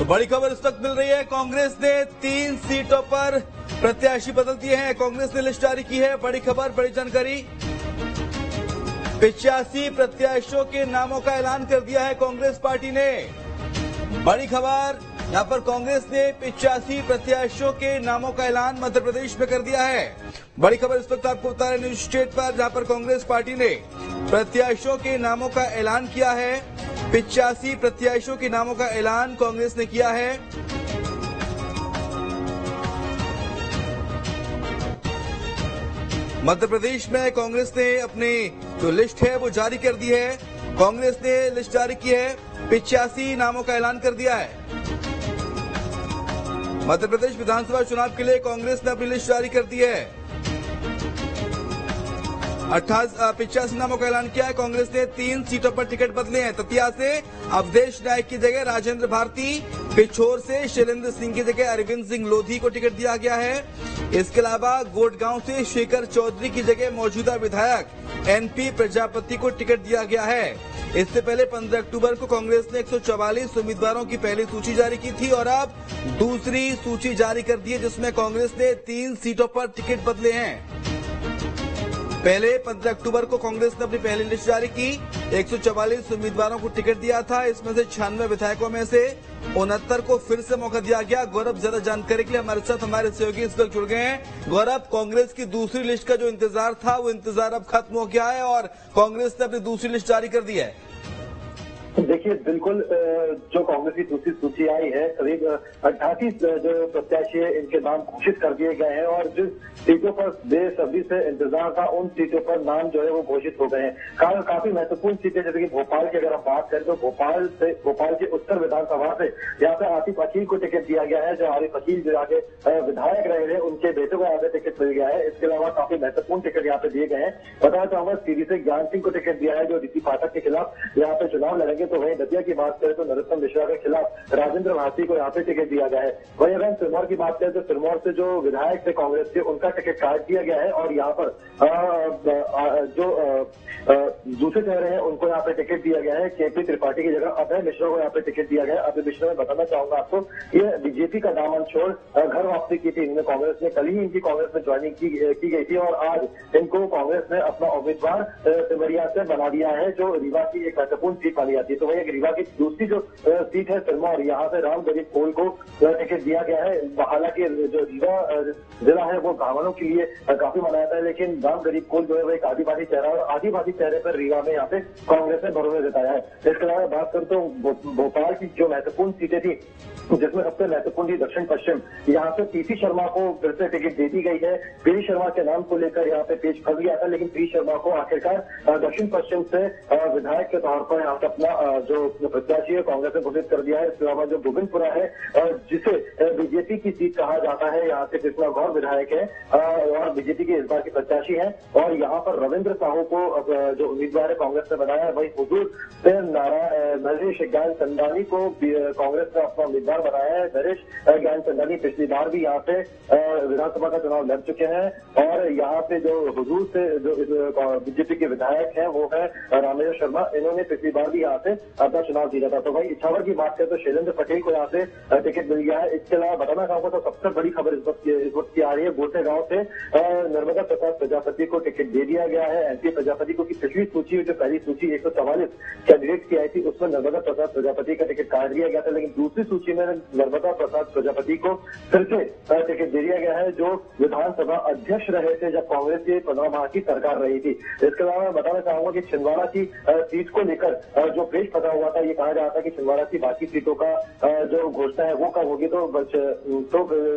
बड़ी खबर इस वक्त मिल रही है। कांग्रेस ने 3 सीटों पर प्रत्याशी बदल दिए हैं। कांग्रेस ने लिस्ट जारी की है। बड़ी खबर, बड़ी जानकारी। 85 प्रत्याशियों के नामों का ऐलान कर दिया है कांग्रेस पार्टी ने। बड़ी खबर, यहां पर कांग्रेस ने 85 प्रत्याशियों के नामों का ऐलान मध्य प्रदेश में कर दिया है। बड़ी खबर इस वक्त आपको बता रहे न्यूज स्टेट पर, जहां पर कांग्रेस पार्टी ने प्रत्याशियों के नामों का ऐलान किया है। 85 प्रत्याशियों के नामों का ऐलान कांग्रेस ने किया है। मध्य प्रदेश में कांग्रेस ने अपनी जो लिस्ट है वो जारी कर दी है। कांग्रेस ने लिस्ट जारी की है। 85 नामों का ऐलान कर दिया है। मध्य प्रदेश विधानसभा चुनाव के लिए कांग्रेस ने अपनी लिस्ट जारी कर दी है। 85 नामों का ऐलान किया है। कांग्रेस ने 3 सीटों पर टिकट बदले हैं। दतिया से अवधेश नायक की जगह राजेंद्र भारती, पिछोर से शैलेंद्र सिंह की जगह अरविंद सिंह लोधी को टिकट दिया गया है। इसके अलावा गोटगांव से शेखर चौधरी की जगह मौजूदा विधायक एनपी प्रजापति को टिकट दिया गया है। इससे पहले 15 अक्टूबर को कांग्रेस ने 144 उम्मीदवारों की पहली सूची जारी की थी और अब दूसरी सूची जारी कर दी है, जिसमें कांग्रेस ने 3 सीटों पर टिकट बदले हैं। पहले 15 अक्टूबर को कांग्रेस ने अपनी पहली लिस्ट जारी की। 144 उम्मीदवारों को टिकट दिया था। इसमें से 96 विधायकों में से 69 को फिर से मौका दिया गया। गौरव, ज्यादा जानकारी के लिए हमारे साथ हमारे सहयोगी इस वक्त जुड़ गए हैं। गौरव, कांग्रेस की दूसरी लिस्ट का जो इंतजार था वो इंतजार अब खत्म हो गया है और कांग्रेस ने अपनी दूसरी लिस्ट जारी कर दी है। देखिए, बिल्कुल जो कांग्रेस की दूसरी सूची आई है, करीब 88 जो प्रत्याशी है इनके नाम घोषित कर दिए गए हैं और जिस सीटों पर बेसब्री से इंतजार था उन सीटों पर नाम जो है वो घोषित हो गए हैं। काफी महत्वपूर्ण सीटें, जैसे कि भोपाल की अगर हम बात करें तो भोपाल के उत्तर विधानसभा से यहाँ पे आतिफ अकील को टिकट दिया गया है। जो आतिफ अकील जो आगे विधायक रहे हैं उनके बेटे को यहाँ पे टिकट मिल गया है। इसके अलावा काफी महत्वपूर्ण टिकट यहाँ पे दिए गए हैं। बताना चाहूंगा, सीधी से ज्ञान सिंह को टिकट दिया है जो ऋषि पाठक के खिलाफ यहाँ पे चुनाव लड़ेंगे। तो वहीं दतिया की बात करें तो नरोत्तम मिश्रा के खिलाफ राजेंद्र भारती को यहाँ पे टिकट दिया गया है। वहीं अगर हम सिरमौर की बात करें तो सिरमौर से जो विधायक थे कांग्रेस के, उनका टिकट काट दिया गया है और यहाँ पर जो दूसरे चेहरे हैं उनको यहाँ पे टिकट दिया गया है। केपी त्रिपाठी की जगह अभय मिश्रा को यहाँ पे टिकट दिया गया है। अभय मिश्रा में बताना चाहूंगा आपको, ये बीजेपी का दामन छोड़ घर वापसी की थी इन्होंने कांग्रेस ने। कल ही इनकी कांग्रेस में ज्वाइनिंग की गई थी और आज इनको कांग्रेस ने अपना उम्मीदवार सिमरिया से बना दिया है, जो रीवा की एक महत्वपूर्ण सीट मानी जाती है। तो वही रीवा की दूसरी जो सीट है सिरमौर, यहाँ से राम गरीब कोल को टिकट दिया गया है। हालांकि जो रीवा जिला है वो ब्राह्मणों के लिए काफी माना जाता है, लेकिन राम गरीब कोल जो है वो एक आदिवासी चेहरा और आदिवासी चेहरे पर रीवा में यहाँ पे कांग्रेस ने भरोसा जताया है। इसके अलावा बात करूं तो भोपाल की जो महत्वपूर्ण सीटें थी, जिसमें सबसे महत्वपूर्ण थी दक्षिण पश्चिम, यहाँ पे पीसी शर्मा को फिर से टिकट दे दी गई है। पी शर्मा के नाम को लेकर यहाँ पे पेच फंस गया था, लेकिन पी शर्मा को आखिरकार दक्षिण पश्चिम से विधायक के तौर पर यहाँ पे अपना जो प्रत्याशी है कांग्रेस ने घोषित कर दिया है। इसके अलावा जो गोविंदपुरा है जिसे बीजेपी की सीट कहा जाता है, यहाँ से कृष्णा गौर विधायक है और बीजेपी के इस बार की प्रत्याशी है और यहाँ पर रविंद्र साहू को जो उम्मीदवार है कांग्रेस ने बनाया है। वही हुजूर से नरेश ज्ञान चंदानी को कांग्रेस ने अपना उम्मीदवार बनाया है। नरेश ज्ञान चंदानी पिछली बार भी यहाँ पे विधानसभा का चुनाव लड़ चुके हैं और यहाँ पे जो हुजूर से जो बीजेपी के विधायक है वो है रामेश्वर शर्मा, इन्होंने पिछली बार भी यहाँ से अपना चुनाव जीता था। तो भाई इछावर की बात करें तो शैलेंद्र पटेल को यहाँ से टिकट मिल गया है। इसके अलावा बताना चाहूंगा तो सबसे बड़ी खबर इस वक्त की आ रही है, गोटे गांव से नर्मदा प्रसाद प्रजापति को टिकट दे दिया गया है। एनपी प्रजापति को, की पिछली सूची जो पहली सूची 144 कैंडिडेट की आई थी उसमें नर्मदा प्रसाद प्रजापति का टिकट काट दिया गया था, लेकिन दूसरी सूची में नर्मदा प्रसाद प्रजापति को फिर से टिकट दे दिया गया है, जो विधानसभा अध्यक्ष रहे थे जब कांग्रेस की 15 माह की सरकार रही थी। इसके अलावा मैं बताना चाहूंगा कि छिंदवाड़ा की सीट को लेकर जो पेश फंसा हुआ था, ये कहा जा रहा था कि छिंदवाड़ा की बाकी सीटों का जो घोषणा है वो कब होगी, तो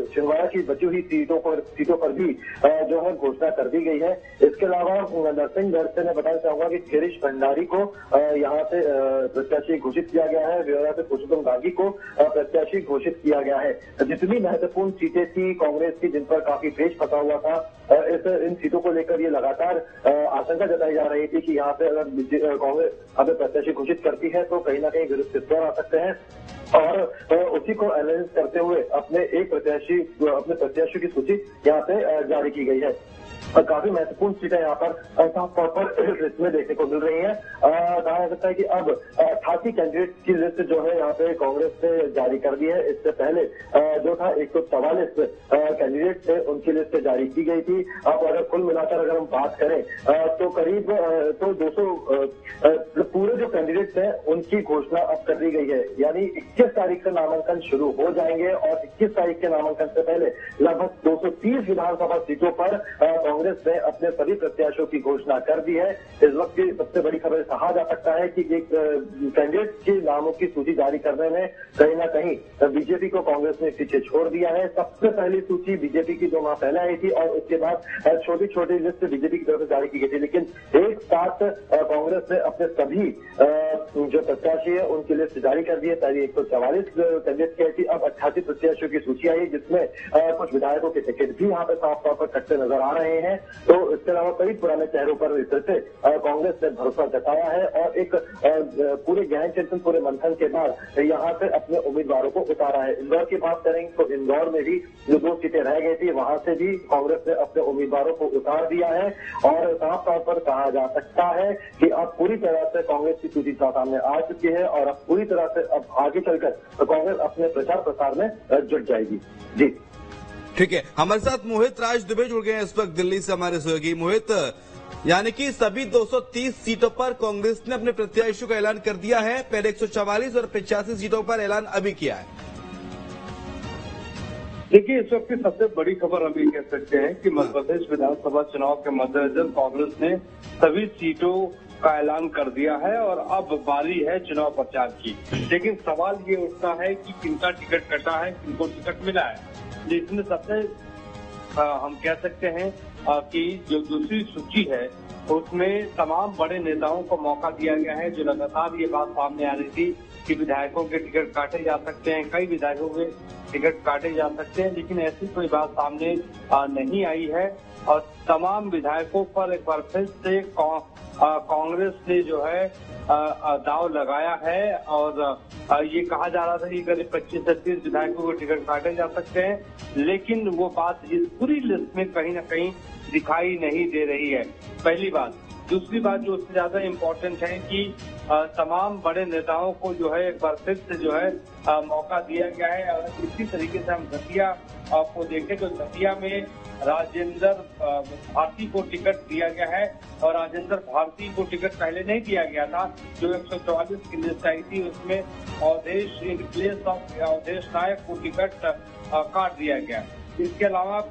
छिंदवाड़ा की बची हुई सीटों पर भी जो है घोषणा कर दी गई है। इसके अलावा नरसिंहगढ़ से मैं बताना चाहूंगा कि गिरीश भंडारी को यहाँ से प्रत्याशी घोषित किया गया है। ब्यौरा से पुरुषोत्तम गांधी को प्रत्याशी घोषित किया गया है। जितनी महत्वपूर्ण सीटें थी कांग्रेस की जिन पर काफी पेच फंसा हुआ था, इन सीटों को लेकर ये लगातार आशंका जताई जा रही थी कि यहाँ पे अगर कांग्रेस अब प्रत्याशी घोषित करती है तो कहीं ना कहीं विरोध आ सकते हैं। और उसी को एनालाइज करते हुए अपने प्रत्याशियों की सूची यहाँ पे जारी की गई है। काफी महत्वपूर्ण सीटें यहाँ पर साफ तौर पर लिस्ट में देखने को मिल रही है। कहा जा सकता है कि अब 88 कैंडिडेट की लिस्ट जो है यहाँ पे कांग्रेस ने जारी कर दी है। इससे पहले जो था 144 कैंडिडेट थे, उनकी लिस्ट जारी की गई थी। अब अगर कुल मिलाकर अगर हम बात करें तो करीब 200 पूरे जो कैंडिडेट हैं उनकी घोषणा अब कर दी गई है। यानी 21 तारीख से नामांकन शुरू हो जाएंगे और 21 तारीख के नामांकन से पहले लगभग 230 विधानसभा सीटों पर कांग्रेस ने अपने सभी प्रत्याशियों की घोषणा कर दी है। इस वक्त की सबसे बड़ी खबर कहा जा सकता है कि एक कैंडिडेट के नामों की सूची जारी करने में कहीं ना कहीं बीजेपी को कांग्रेस ने पीछे छोड़ दिया है। सबसे पहली सूची बीजेपी की 2 माह पहले आई थी और उसके बाद छोटी छोटी लिस्ट बीजेपी की तरफ से जारी की गई थी, लेकिन एक साथ कांग्रेस ने अपने सभी जो प्रत्याशी है उनकी लिस्ट जारी कर दी है। पहले 144 कैंडिडेट की आई थी, अब 88 प्रत्याशियों की सूची आई है, जिसमें कुछ विधायकों के टिकट भी यहाँ पे साफ तौर पर कटते नजर आ रहे हैं। तो इसके अलावा कई पुराने चेहरों पर इस तरह से कांग्रेस ने भरोसा जताया है और एक पूरे गहन चिंतन, पूरे मंथन के बाद यहाँ से अपने उम्मीदवारों को उतारा है। इंदौर की बात करेंगे तो इंदौर में भी जो 2 सीटें रह गई थी वहां से भी कांग्रेस ने अपने उम्मीदवारों को उतार दिया है और साफ तौर पर कहा जा सकता है कि अब पूरी तरह से कांग्रेस की सूची सामने आ चुकी है और अब पूरी तरह से अब आगे चलकर कांग्रेस अपने प्रचार प्रसार में जुट जाएगी। जी ठीक है, हमारे साथ मोहित राज दुबे जुड़ गए हैं इस वक्त दिल्ली से हमारे सहयोगी। मोहित, यानी कि सभी 230 सीटों पर कांग्रेस ने अपने प्रत्याशियों का ऐलान कर दिया है। पहले 144 और 85 सीटों पर ऐलान अभी किया है। देखिए, इस वक्त की सबसे बड़ी खबर हम ये कह सकते हैं कि मध्य प्रदेश विधानसभा चुनाव के मद्देनजर कांग्रेस ने सभी सीटों का ऐलान कर दिया है और अब बारी है चुनाव प्रचार की। लेकिन सवाल ये उठता है कि किनका टिकट कटा है, किनको टिकट मिला है। जिसमें सबसे हम कह सकते हैं कि जो दूसरी सूची है उसमें तमाम बड़े नेताओं को मौका दिया गया है। जो लगातार ये बात सामने आ रही थी कि विधायकों के टिकट काटे जा सकते हैं, कई विधायकों के टिकट काटे जा सकते हैं, लेकिन ऐसी कोई बात सामने नहीं आई है और तमाम विधायकों पर एक बार फिर से कांग्रेस ने जो है दाव लगाया है और ये कहा जा रहा था कि करीब 25 से 30 विधायकों को टिकट काटे जा सकते हैं, लेकिन वो बात इस पूरी लिस्ट में कहीं ना कहीं दिखाई नहीं दे रही है। पहली बात। दूसरी बात जो उससे ज्यादा इम्पोर्टेंट है कि तमाम बड़े नेताओं को जो है एक बार फिर से जो है मौका दिया गया है। और इसी तरीके से हम दतिया आपको देखें तो दतिया में राजेंद्र भारती को टिकट दिया गया है और राजेंद्र भारती को टिकट पहले नहीं दिया गया था। जो 144 की लिस्ट आई थी उसमें Awadhesh in place of Awadhesh Nayak को टिकट काट दिया गया। इसके अलावा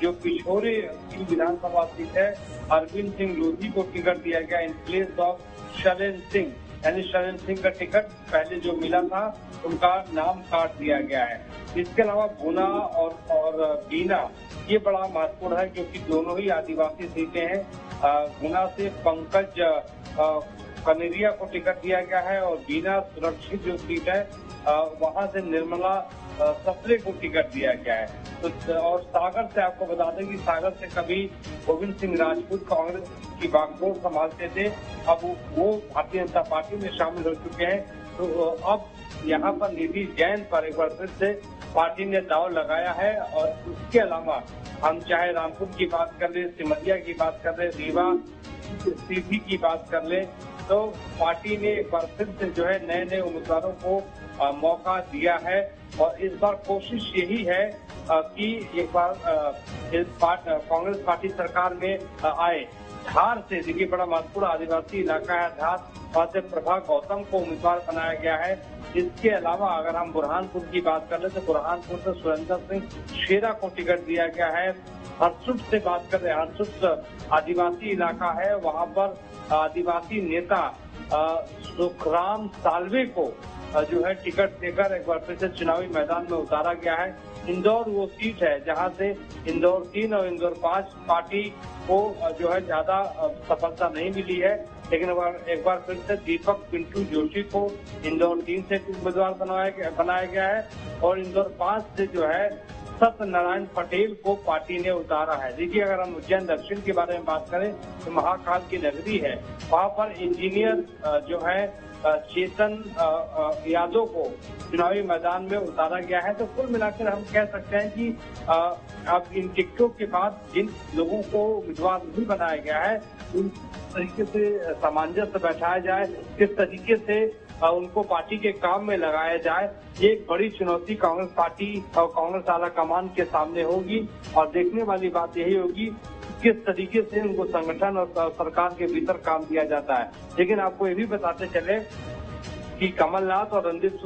जो पिछोरे की विधानसभा सीट है अरविंद सिंह लोधी को टिकट दिया गया इन प्लेस ऑफ शैलेंद्र सिंह, यानी शैलेंद्र सिंह का टिकट पहले जो मिला था उनका नाम काट दिया गया है। इसके अलावा गुना और बीना ये बड़ा महत्वपूर्ण है क्योंकि दोनों ही आदिवासी सीटें हैं। गुना से पंकज कनेरिया को टिकट दिया गया है और बीना सुरक्षित जो सीट है वहां से निर्मला सत्रे को टिकट दिया गया है। तो और सागर से आपको बता दें कि सागर से कभी गोविंद सिंह राजपूत कांग्रेस की बागडोर संभालते थे, अब वो भारतीय जनता पार्टी में शामिल हो चुके हैं। तो अब यहाँ पर निधि जैन पर एक बार फिर से पार्टी ने दाव लगाया है। और उसके अलावा हम चाहे रामपुर की बात कर ले, सिमरिया की बात कर ले, रीवा सीधी की बात कर ले, तो पार्टी ने एक बार फिर से जो है नए नए उम्मीदवारों को मौका दिया है। और इस बार कोशिश यही है कि एक बार कांग्रेस पार्टी सरकार में आए। धार से देखिए बड़ा महत्वपूर्ण आदिवासी इलाका है धार, वहाँ से प्रभा गौतम को उम्मीदवार बनाया गया है। इसके अलावा अगर हम बुरहानपुर की बात कर ले तो बुरहानपुर से सुरेंद्र सिंह शेरा को टिकट दिया गया है। हरसुट से बात कर रहे हैं, हरसुट आदिवासी इलाका है, वहाँ पर आदिवासी नेता सुखराम सालवे को जो है टिकट देकर एक बार फिर से चुनावी मैदान में उतारा गया है। इंदौर वो सीट है जहां से इंदौर 3 और इंदौर 5 पार्टी को जो है ज्यादा सफलता नहीं मिली है, लेकिन एक बार फिर से दीपक पिंटू जोशी को इंदौर 3 से उम्मीदवार बनाया गया है और इंदौर 5 से जो है सत्यनारायण पटेल को पार्टी ने उतारा है। देखिए, अगर हम उज्जैन दक्षिण के बारे में बात करें तो महाकाल की नगरी है, वहां पर इंजीनियर जो है चेतन यादव को चुनावी मैदान में उतारा गया है। तो कुल मिलाकर हम कह सकते हैं कि अब इन टिकटों के बाद जिन लोगों को उम्मीदवार नहीं बनाया गया है, उन तरीके से सामंजस्य बैठाया जाए, किस तरीके से उनको पार्टी के काम में लगाया जाए, ये एक बड़ी चुनौती कांग्रेस पार्टी और कांग्रेस आला कमान के सामने होगी। और देखने वाली बात यही होगी किस तरीके से उनको संगठन और सरकार के भीतर काम दिया जाता है। लेकिन आपको ये भी बताते चले कि कमलनाथ और रणदीप